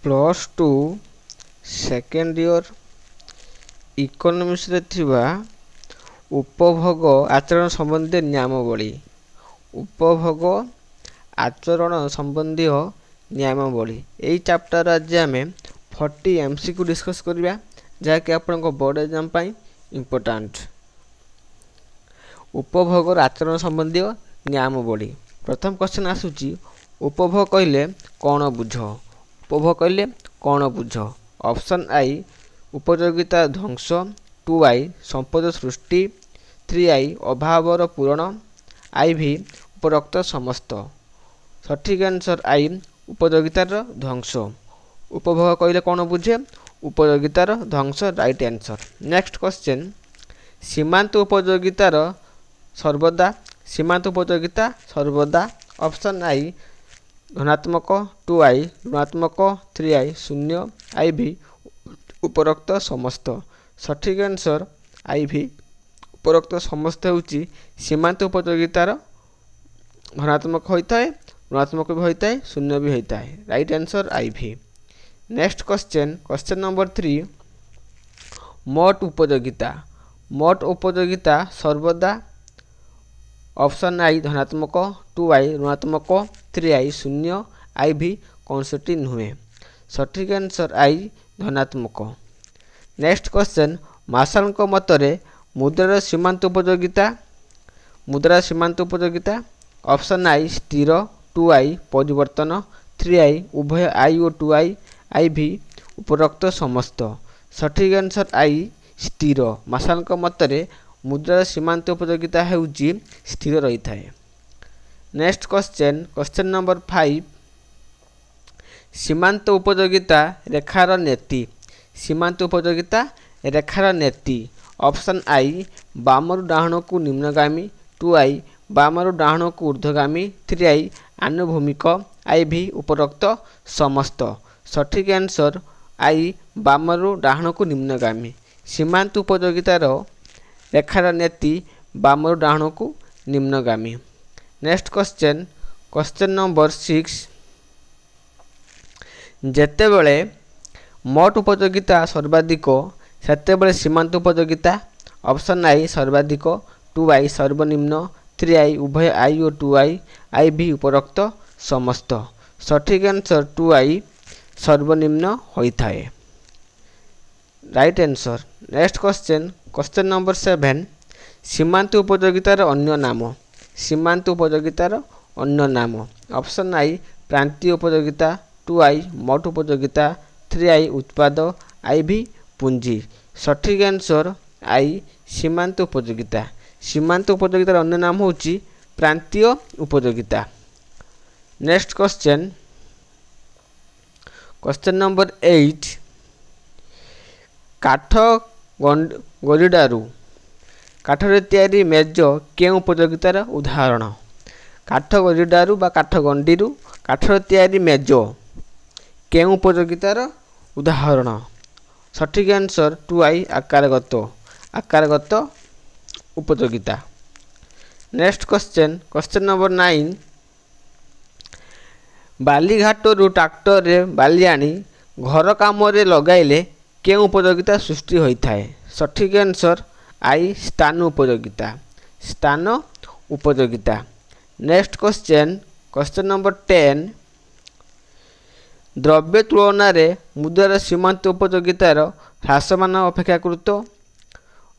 +2 second year economics रे थिबा उपभोग आचरण संबंधी नियमावली उपभोग आचरण संबंधी नियमावली यही चैप्टर आज आम 40 एमसीक्यू डिस्कस करिया जहाँकि आपण बोर्ड एग्जाम पाई इम्पोर्टेंट उपभोग आचरण संबंधी नियमावली। प्रथम क्वेश्चन आसुची उपभोग कहले कौन बुझ उपभोग कहले कौन बुझ। ऑप्शन आई उपयोगिता ध्वंस, 2 संपद सृष्टि, 3 अभावर पूरण, IV उपरोक्त समस्त। सठिक आंसर आई उपयोगितार ध्वंस। उपभोग कहले कौन बुझे उपयोगितार ध्वंस राइट आंसर। नेक्स्ट क्वेश्चन सीमांत उपयोगितार सर्वदा सीमांत उपयोगिता सर्वदा। ऑप्शन आई धनात्मक, 2 ऋणात्मक, 3 शून्य, IV उपरोक्त समस्त। सठिक आंसर IV उपरोक्त समस्त होची सीमांत उपयोगितार धनात्मक होता है, ऋणात्मक भी होता है, शून्य भी होता है। Right answer IV। Next question question number 3 मोट उपयोगिता मोट उपयोगिता सर्वदा। ऑप्शन आई धनात्मक, 2 ऋणात्मक, 3 शून्य, IV कौनसटी नुहे। सठिक आंसर आई धनात्मक। नेक्स्ट क्वेश्चन मार्शल मतरे मुद्रार सीमांत उपयोगिता मुद्रा सीमांत उपयोगिता। ऑप्शन आई स्थिर, 2 परिवर्तन, 3 उभय I और 2 IV उपरोक्त समस्त। सठिक आंसर आई स्थिर। मार्शल मतरे मुद्रार सीमांत उपयोगिता हेउची स्थिर रही थाए। नेक्स्ट क्वेश्चन क्वेश्चन नंबर 5 सीमांत उपयोगिता रेखार नीति सीमांत उपयोगिता रेखार नीति। ऑप्शन आई बामरु डाहण को निम्नगामी, 2 बामरु डाहण को ऊर्ध्वगामी, 3 आनुभूमिक, IV उपरोक्त समस्त। सठिक आंसर आई बामरु डाहण को निम्नगामी। सीमांत उपयोगितार रेखार नीति बामरु डाहण को निम्नगामी। नेक्स्ट क्वेश्चन क्वेश्चन नंबर 6 जेतेबेले मोट उपयोगिता सर्वाधिक सेतेबेले सीमांत उपयोगिता। ऑप्शन आई सर्वाधिक, 2 सर्वनिम्न, 3 उभय I और 2 IV उपरोक्त समस्त। सठिक आंसर 2 सर्वनिम्न होता है। Right answer. Next question question number 7 सीमांत उपयोगितार अन्य नाम सीमांत उपयोगितार अन्य नाम। ऑप्शन आई प्रांतीय उपयोगिता, 2 मोट उपयोगिता, 3 उत्पाद, IV पुंजी। सठिक आंसर आई सीमांत उपयोगिता। सीमांत उपयोगितार अन्य नाम होची प्रांतीय उपयोगिता। नेक्स्ट क्वेश्चन क्वेश्चन नंबर 8 काठ गरिडारू काठरे तैयारी मेज केउ उपयोगितार उदाहरण। काठ गरिडारू बा काठ गंडीरू काठरे तैयारी मेज केउ उपयोगितार उदाहरण। सठिक आंसर 2 आकारगत उपयोगिता। नेक्स्ट क्वेश्चन क्वेश्चन नंबर 9 बालीघाटरू ट्रैक्टर रे बाली आनी घर काम रे लगाइले केउ उपयोगिता सृष्टि होता है। सठिक आंसर आई स्थान उपयोगिता स्थान उपयोगिता। नेक्स्ट क्वेश्चन क्वेश्चन नंबर 10 द्रव्य तुलन रे मुद्रार सीमांत उपयोगितार ह्रासमान अपेक्षाकृत।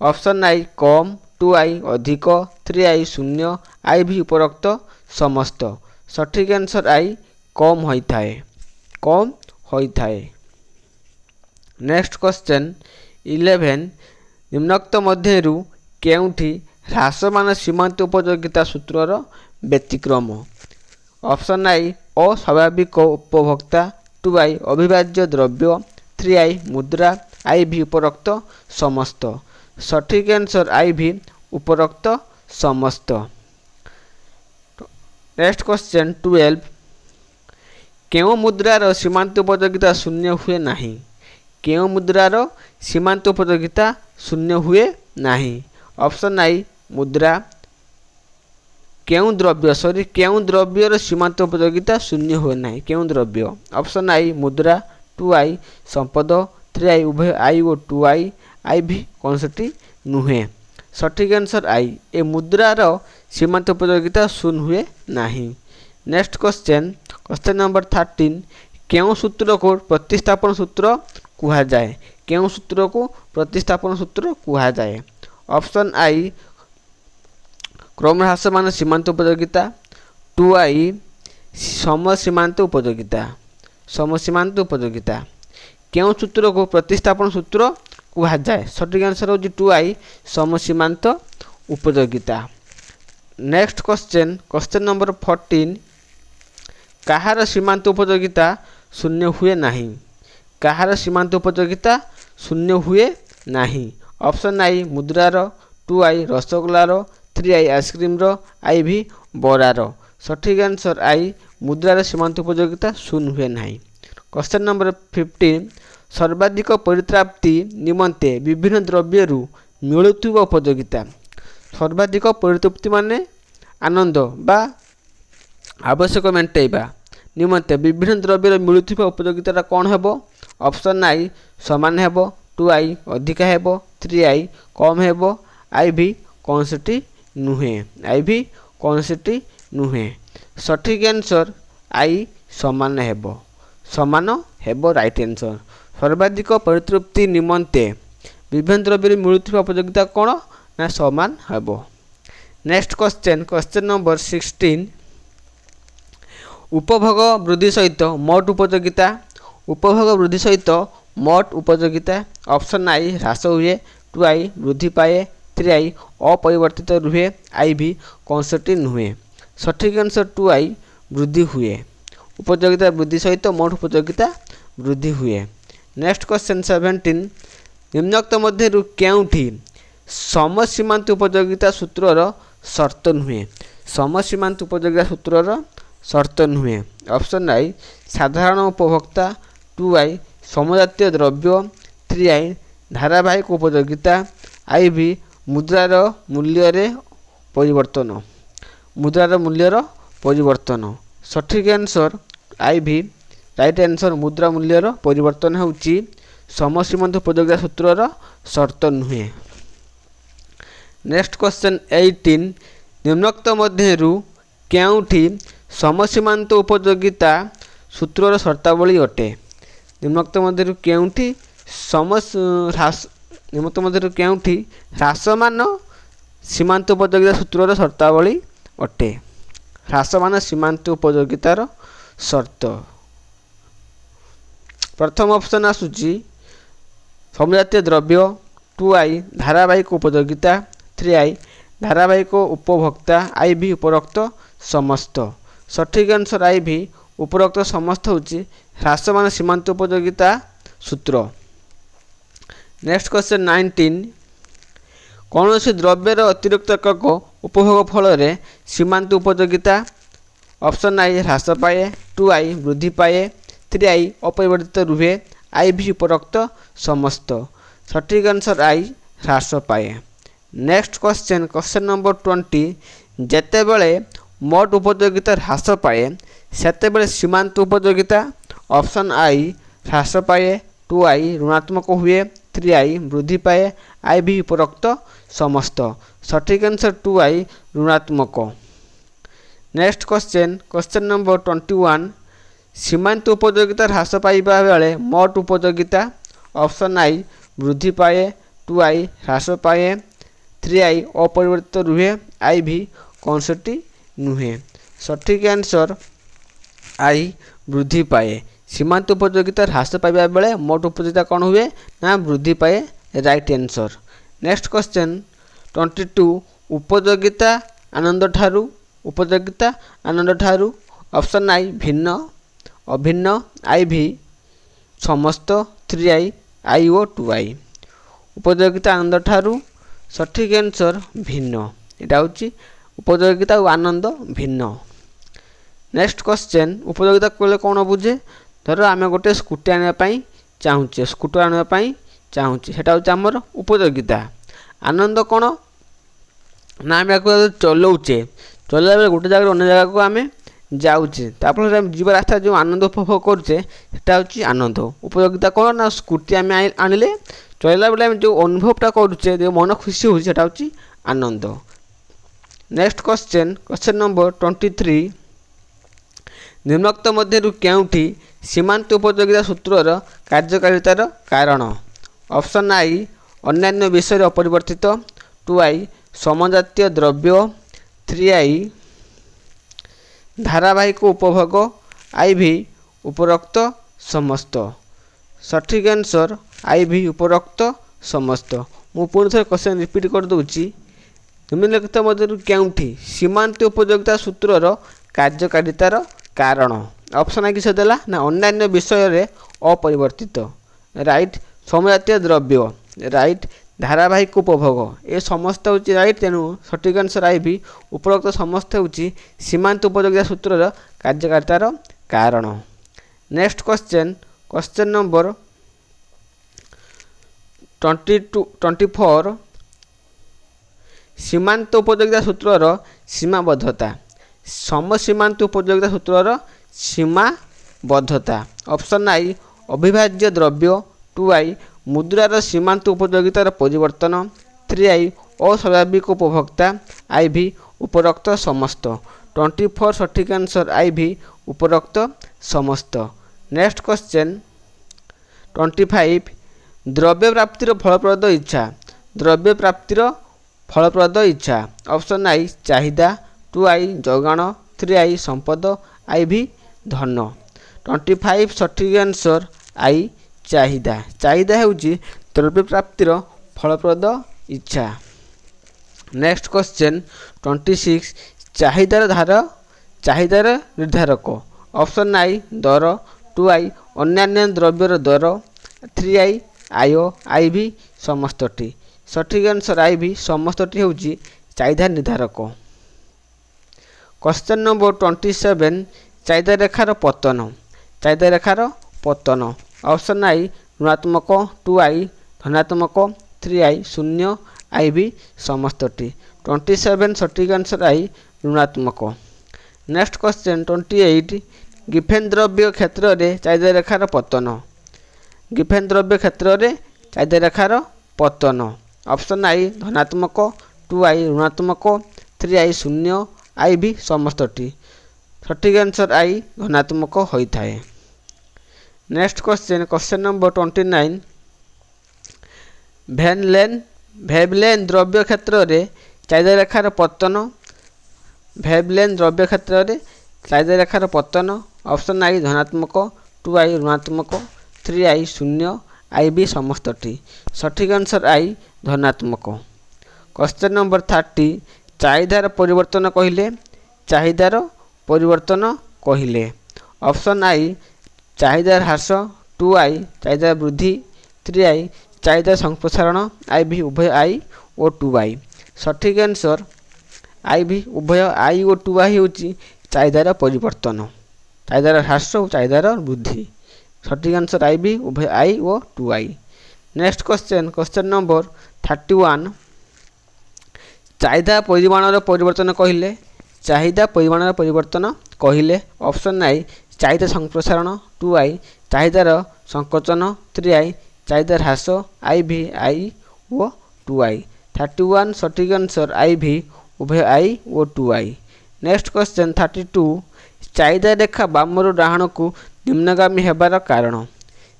ऑप्शन आई कम, 2 अधिक, 3 शून्य, IV उपरोक्त समस्त। सठिक आंसर आई कम होता है। नेक्स्ट क्वेश्चन 11 निम्नोक्त मध्यरु केउठी ह्रासमान सीमांत उपयोगिता सूत्रर व्यतिक्रम। ऑप्शन आई अस्वाभाविक उपभोक्ता, 2 अविभाज्य द्रव्य, 3 मुद्रा, IV उपरोक्त समस्त। सठिक आंसर IV उपरोक्त समस्त। नेक्स्ट क्वेश्चन 12 केउ मुद्रार सीमांत उपयोगिता शून्य हुए नहीं केउ मुद्रार सीमांत उपयोगिता शून्य हुए नहीं। ऑप्शन आई मुद्रा केउ द्रव्यर सीमांत उपयोगिता शून्य हुए ना केउ द्रव्य। ऑप्शन आई मुद्रा, 2i संपद 3i उभय i और 2i i भी कौन सी नुहे सठिक आंसर आई ए मुद्रार सीमांत उपयोगिता शून्य हुए नहीं। नेक्स्ट क्वेश्चन नंबर 13 केउं सूत्र को प्रतिस्थापन सूत्र कुहा जाए केउं सूत्र को प्रतिस्थापन सूत्र कुहा जाए ऑप्शन आई क्रम ह्रासमान सीमांत उपयोगिता 2i समसीमांत उपयोगिता केउं सूत्र को प्रतिस्थापन सूत्र कुहा जाए सठिक आंसर हो 2i समसीमांत उपयोगिता। नेक्स्ट क्वेश्चन नंबर 14 कहार सीमांत उपयोगिता शून्य हुए नहीं कहार सीमांत उपयोगिता शून्य हुए नहीं ऑप्शन आई मुद्रार 2i रसगोल्लार 3i आइसक्रीम i भी बरार सठिक आंसर आई मुद्रार सीमांत उपयोगिता शून्य हुए नहीं। क्वेश्चन नंबर 15 सर्वाधिक परित्राप्ति निमंते विभिन्न द्रव्यरू मिलुवा उपयोगिता सर्वाधिक परितृप्ति माने आनंद बा आवश्यक मेंटेबा निमंते विभिन्न द्रव्यर मिलुवा उपयोगिता कौन हेबो ऑप्शन आई समान हेबो 2i अधिका हेबो 3i कम हेबो i भी कौन सी नुहे i भी कौन सी नुहे सठिक आंसर आई समान हेबो राइट आंसर सर्वाधिक परितृप्ति निमंते विभिन्न द्रव्य मिलुवा उपयोगिता कौन ना समान हेबो। नेक्स्ट क्वेश्चन नंबर 16 उपभोग वृद्धि सहित मोट उपयोगिता ऑप्शन आई ह्रास हुए 2i वृद्धि पाए 3i अपरिवर्तित रुहे i भी कौन सी नुहे सठिक आंसर 2i वृद्धि हुए उपयोगिता वृद्धि सहित मोट उपयोगिता वृद्धि हुए। नेक्स्ट क्वेश्चन 17 निम्नोक्त मध्य केउठी समसीमांत उपयोगिता सूत्रर शर्त नुहे समसीमांत उपयोगिता सूत्रर शर्त नुहे ऑप्शन आई साधारण उपभोक्ता 2i समजातीय द्रव्य 3i धारावाहिक उपयोगिता i भी मुद्रार मूल्यर परिवर्तन सठिक आंसर आई भी राइट आंसर मुद्रा मूल्यर परिवर्तन होउची समसीमांत उपयोगिता सूत्रर शर्त नुहे। नेक्स्ट क्वेश्चन 18 निम्नोक्त मध्यरु केउठी समसीमांत उपयोगिता सूत्रर शर्तावली अटे निम्नोक्त मध्यरु केउठी ह्रासमान सीमांत उपयोगिता सूत्रर शर्तावली अटे ह्रासमान सीमांत उपयोगितार शर्त प्रथम ऑप्शन आसुची समजातीय द्रव्य 2i धारावाहिक उपयोगिता 3i धारावाहिक उपभोक्ता i भी उपरोक्त समस्त सठिक आंसर i भी उपरोक्त समस्त होची ह्रासमान सीमांत उपयोगिता सूत्र। नेक्स्ट क्वेश्चन 19 कौन सी द्रव्यर अतिरिक्त एकक उपभोग फल सीमांत उपयोगिता ऑप्शन आई ह्रास पाए 2i वृद्धि पाए 3i अपरिवर्तित रुहे i भी उपरोक्त समस्त सठिक आंसर आई ह्रास पाए। नेक्स्ट क्वेश्चन नंबर 20 जेतेबेले मोट उपयोगिता ह्रास पाए सेतेबेले सीमांत उपयोगिता ऑप्शन आई ह्रास पाए 2i ऋणात्मक हुए 3i वृद्धि पाए i भी उपरोक्त समस्त सठिक आंसर 2i ऋणात्मक। नेक्स्ट क्वेश्चन नंबर 21 सीमांत उपयोगिता ह्रास पाइबा बेले मोट उपयोगिता ऑप्शन आई वृद्धि पाए 2i ह्रास पाए 3i अपरिवर्तित रुहे i भी कौन सी नुहे सठिक आंसर आई वृद्धि पाए सीमांत उपयोगिता ह्रास पाइबा बेले मोट उपयोगिता कौन हुए ना वृद्धि पाए राइट आंसर। नेक्स्ट क्वेश्चन 22 उपयोगिता आनंद ठारू ऑप्शन आई भिन्न अभिन्न i भी समस्त 3i i और 2i उपयोगिता आनंद ठारू सठिक आंसर भिन्न एटा होची उपयोगिता और आनंद भिन्न। नेक्स्ट क्वेश्चन उपयोगिता कहले कौन बुझे धर आम गोटे स्कूटी आने चाहूचे स्कूटर आने चाहूचे सेटा होची आमर उपयोगिता आनंद कौन ना आम चलाऊचे चलला बेले गोटे जगह अन्य जगह को आम जाऊे तापर जीव रास्ता जो आनंद उपभोग करुचे सेटा हूँ आनंद। उपयोगिता कौन ना स्कूटी आम आनिले चलला बेले जो अनुभवटा करुचे जो मन खुशी हो हूँ आनंद। नेक्स्ट क्वेश्चन नंबर 23 निम्नोक्त मध्यरु केउठी सीमांत उपयोगिता सूत्रर कार्यकारितार कारण। ऑप्शन आई अन्यान्य विषय अपरिवर्तित, 2 आई समजातीय द्रव्य, 3 आई धारावाहिक उपभोग, आई भी उपरोक्त समस्त। सठिक आंसर आई भी उपरोक्त समस्त। मु पुणी थे क्वेश्चन रिपीट कर दूची निम्नलिखित मध्यरु केउठी सीमांत उपयोगिता सूत्रर कार्यकारितार कारण। ऑप्शन आई किस देला ना अन्यान्य विषय रे अपरिवर्तित, राइट। समजातीय द्रव्य, राइट। धारावाहिक उपभोग ए समस्त हूँ राइट। तेणु सठिक आंसर आई भी उपरोक्त समस्त हूँ सीमांत उपयोगिता सूत्रर कार्यकारितार कारण। नेक्स्ट क्वेश्चन नंबर 24 सीमांत उपयोगिता सूत्रर सीमाबद्धता। समसीमांत उपयोगिता सूत्रर सीमाबद्धता। ऑप्शन आई अविभाज्य द्रव्य, 2 आई मुद्रार सीमांत उपयोगितार परिवर्तन, 3 आई अस्वाभाविक उपभोक्ता, आई भी उपरोक्त समस्त। 24 सठिक आंसर आई भी उपरोक्त समस्त। नेक्स्ट क्वेश्चन 25 द्रव्य प्राप्तिर फलप्रद इच्छा। द्रव्य प्राप्तिर फलप्रद इच्छा। ऑप्शन आई चाहिदा, 2 आई जोगाण, 3 आई संपद, आई भी धन। 25 सठिक आंसर आई चाहिदा। चाहिदा हूँ द्रव्य प्राप्तिर फलप्रद इच्छा। नेक्स्ट क्वेश्चन 26 चाहिदार निर्धारक। ऑप्शन आई दर, 2 आई अन्यान्य द्रव्यर दर, 3 आई आय, आई भी समस्तटी। सठिक आंसर आई भी समस्तटी हूँ चाहिदा निर्धारक। क्वेश्चन नंबर 27 चाहिदा रेखार पतन। चाहिदा रेखार पतन। ऑप्शन आई ऋणात्मक, 2 आई धनात्मक, 3 आई शून्य, आई भी समस्तटी। 27 सठिक आंसर आई ऋणात्मक। नेक्स्ट क्वेश्चन 28 गिफेन द्रव्य क्षेत्र में चाहिदा रेखार पतन। गिफेन द्रव्य क्षेत्र में चाहिदा रेखार पतन। ऑप्शन आई धनात्मक, 2 आई ऋणात्मक, 3 आई शून्य, आई भी समस्तटी। सठिक आंसर आई धनात्मक होता है। नेक्स्ट क्वेश्चन नंबर 29 वेवलेन द्रव्य क्षेत्र में चाहिदा रेखार पतन। वेवलेन द्रव्य क्षेत्र में चाहिदा रेखार पतन। ऑप्शन आई धनात्मक, 2 आई ऋणात्मक, 3 आई शून्य, आई भी समस्तटी। सठिक आंसर आई धनात्मक। क्वेश्चन नंबर 30 चाहिदार परिवर्तन कहले। चाहिदार परिवर्तन कहले। ऑप्शन आई चाहिदार ह्रास, 2 आई चाहिदार वृद्धि, 3 आई चाहिदार संप्रसारण, आई भी उभय आई और 2 आई। सठिक आंसर आई भी उभय आई और 2 आई हूँ चाहिदार परिवर्तन। चाहिदार ह्रास और चाहिदार वृद्धि। सठिक आंसर आई भी उभय आई और 2 आई। नेक्स्ट क्वेश्चन नंबर 31 चाहिदा परिमाणर परिवर्तन कहले। चाहिदा परिमाणर परिवर्तन कहले। ऑप्शन आई चाहिदा संप्रसारण, 2 आई चाहिदार संकोचन, 3 आई चाहिदार ह्रास, आई भी आई और 2 आई। 31 सठिक आंसर आई भी उभय आई और 2 आई। नेक्स्ट क्वेश्चन 32 चाहिदा रेखा बामरु डाहाण को निम्नगामी हेबार कारण।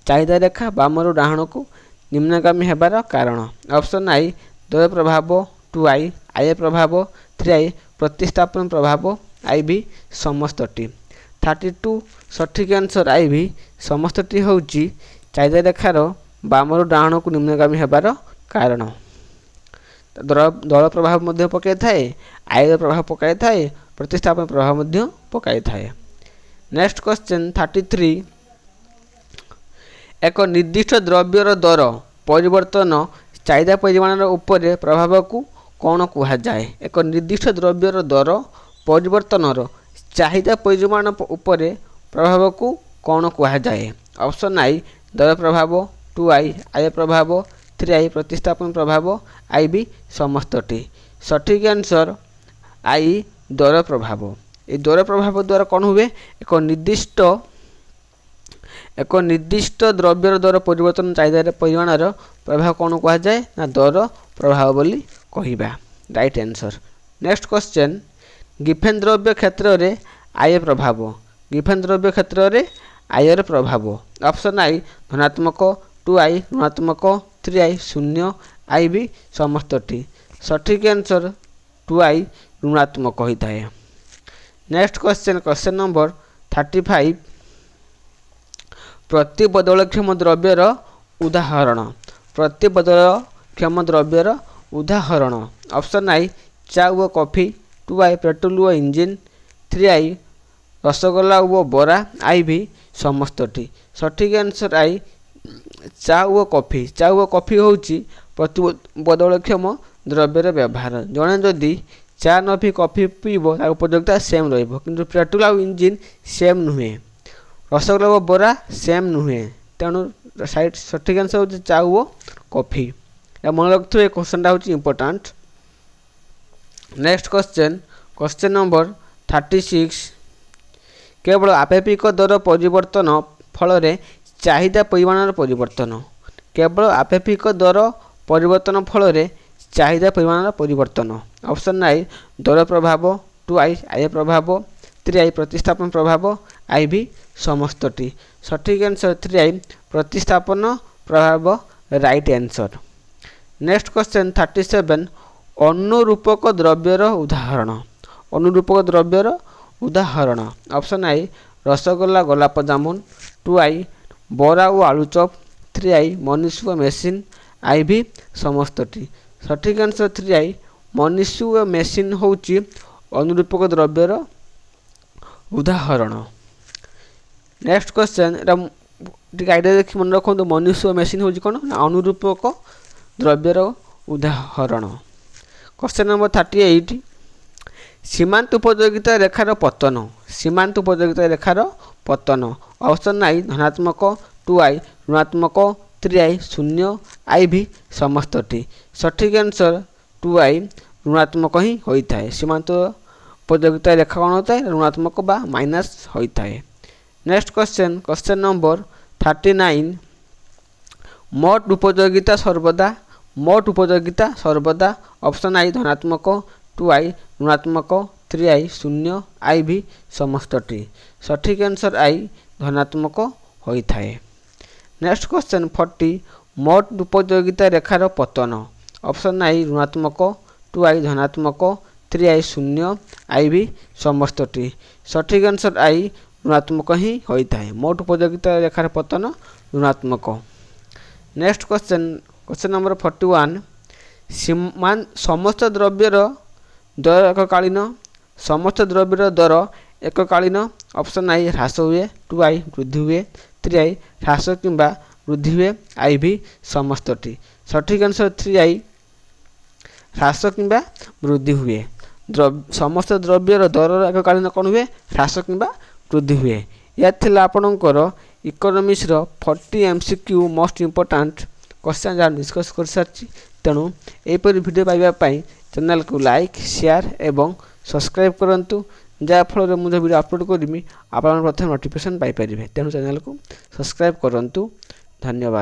चाहिदा रेखा बामरु डाहाण को निम्नगामी हेबार कारण। ऑप्शन आई द्वय प्रभाव, 2 आई आय प्रभाव, 3 आई प्रतिस्थापन प्रभाव, आई भी समस्तटी। 32 सठिक आंसर आई भी समस्तटी हूँ चाहिदा रेखार बामरु डाहाण को निम्नगामी हेबार कारण। दल प्रभाव मध्य पकाई थाए, आय प्रभाव पकाई थाए, प्रतिस्थापन प्रभाव मध्य पकाई थाए। नेक्स्ट क्वेश्चन 33 एक निर्दिष्ट द्रव्यर दर परिवर्तन चाहिदा परिमाण उपरे प्रभाव को कौन कहुए। एक निर्दिष्ट द्रव्यर दर परिवर्तन चाहिदा परिमाण उपरे प्रभाव को कौन कहुए। ऑप्शन आई दर प्रभाव, 2 आई आय प्रभाव, 3 आई प्रतिस्थापन प्रभाव, आई भी समस्तटी। सठिक आंसर आई दर प्रभाव। ए दर प्रभाव द्वारा कौन हुए एक निर्दिष्ट द्रव्यर दर परिवर्तन चाहिदार परिमाणर प्रभाव कौन कह जाए ना दर प्रभाव बोली कहिबा right answer. Next question Giffen द्रव्य क्षेत्र में आय प्रभाव गिफेन द्रव्य क्षेत्र में आयर प्रभाव ऑप्शन आई धनात्मक 2i ऋणात्मक 3i शून्य आई भी समस्त टी सठिक आंसर 2i ऋणात्मक होता है। नेक्स्ट क्वेश्चन नंबर 35 प्रतिबदलक्षम द्रव्यर उदाहरण प्रतिबदलक्षम द्रव्यर उदाहरण ऑप्शन आई चा व कॉफी 2i पेट्रोल व इंजिन 3i रसगोल्ला व बरा आई भी समस्त टी सठिक आंसर आई चा व कॉफी हूँ प्रतिबदलक्षम द्रव्यर व्यवहार जड़े जदि चा न पी कॉफी पीब उपयोगिता सेम रु पेट्रोल आउ इंजिन सेम नुहे रसगोल्ला व बरा सेम नुहे तेणु साइड सठिक आंसर हूँ चा व कॉफी मन रखिए क्वेश्चन हूँ इम्पोर्टाट। नेक्स्ट क्वेश्चन नंबर 36 केवल आपेक्षिक दर परिवर्तन फल चाहिदा परिमाण परिवर्तन केवल आपेक्षिक दर परिवर्तन फल चाहिदा परिमाण परिवर्तन ऑप्शन आई दर प्रभाव 2i आय प्रभाव 3i प्रतिस्थापन प्रभाव आई भी समस्त टी सठिक आंसर 3i प्रतिस्थापन प्रभाव राइट आंसर। नेक्स्ट क्वेश्चन 37 अनुरूपक द्रव्यर उदाहरण ऑप्शन आई रसगोल्ला गोलाप जामुन 2i बरा और आलूचप 3i मनीष व मेसीन आई भी समस्त टी सठिक आंसर 3i मनीष व मेसीन हूँ अनुरूपक द्रव्यर उदाहरण। नेक्स्ट क्वेश्चन आइडिया देखिए मन रखु मनीष व मेसीन हूँ कौन अनुरूपक द्रव्यर उदाहरण। क्वेश्चन नंबर 38 सीमांत उपयोगिता रेखार पतन ऑप्शन आई धनात्मक 2i ऋणात्मक 3i शून्य आई भी समस्त टी सठिक आंसर 2i ऋणात्मक ही होता है सीमांत उपयोगिता रेखा कौन होता है ऋणात्मक बा माइनस होता है। नेक्स्ट क्वेश्चन नंबर 39 मोट उपयोगिता सर्वदा ऑप्शन आई धनात्मक 2i ऋणात्मक 3i शून्य आई भी समस्त टी सठिक आंसर आई धनात्मक होता है। नेक्स्ट क्वेश्चन 40 मोट उपयोगिता रेखार पतन ऑप्शन आई ऋणात्मक 2i धनात्मक 3i शून्य आई भी समस्त टी सठिक आंसर आई ऋणात्मक ही होता है मोट उपयोगिता रेखार पतन ऋणात्मक। नेक्स्ट क्वेश्चन नंबर 41 समस्त द्रव्यर दर एककालीन ऑप्शन आई ह्रास हुए 2i वृद्धि हुए 3i ह्रास किंबा वृद्धि हुए आई भी समस्त टी सठिक आंसर 3i ह्रास किंबा वृद्धि हुए समस्त द्रव्यर दर एककालीन कौन हुए ह्रास किंबा वृद्धि हुए। यह थिला आपणकर economics 40 MCQ most important question जहाँ डिस्कस कर सारी तेणु यहपरी वीडियो पाइबापी चैनल को लाइक शेयर एवं सब्सक्राइब करूँ जहाँफल मुझे वीडियो अपलोड करी आप प्रथम नोटिफिकेशन पाइपर तेणु चैनल को सब्सक्राइब करूँ। धन्यवाद।